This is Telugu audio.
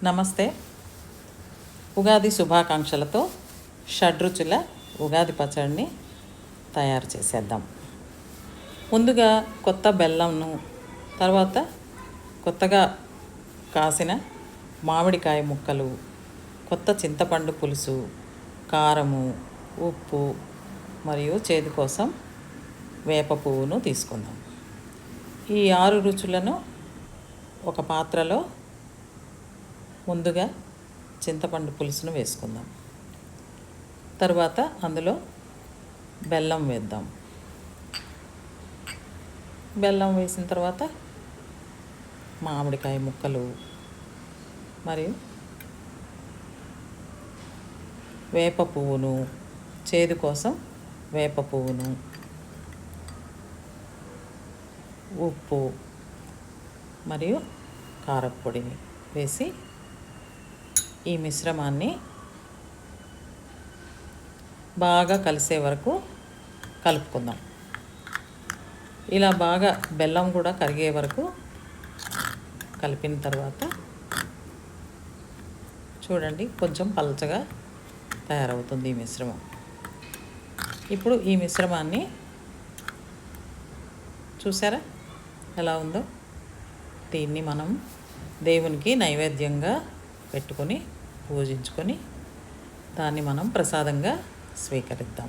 నమస్తే. ఉగాది శుభాకాంక్షలతో షడ్రుచుల ఉగాది పచ్చడిని తయారు చేసేద్దాం. ముందుగా కొత్త బెల్లంను, తర్వాత కొత్తగా కాసిన మామిడికాయ ముక్కలు, కొత్త చింతపండు పులుసు, కారము, ఉప్పు మరియు చేదు కోసం వేప పువ్వును తీసుకుందాం. ఈ 6 రుచులను ఒక పాత్రలో ముందుగా చింతపండు పులుసును వేసుకుందాం. తరువాత అందులో బెల్లం వేద్దాం. బెల్లం వేసిన తర్వాత మామిడికాయ ముక్కలు మరియు వేప పువ్వును, చేదు కోసం వేప పువ్వును, ఉప్పు మరియు కారపొడిని వేసి ఈ మిశ్రమాన్ని బాగా కలిసే వరకు కలుపుకుందాం. ఇలా బాగా బెల్లం కూడా కరిగే వరకు కలిపిన తర్వాత చూడండి, కొంచెం పలచగా తయారవుతుంది ఈ మిశ్రమం. ఇప్పుడు ఈ మిశ్రమాన్ని చూసారా ఎలా ఉందో? దీన్ని మనం దేవునికి నైవేద్యంగా పెట్టుకొని పూజించుకొని దాన్ని మనం ప్రసాదంగా స్వీకరిద్దాం.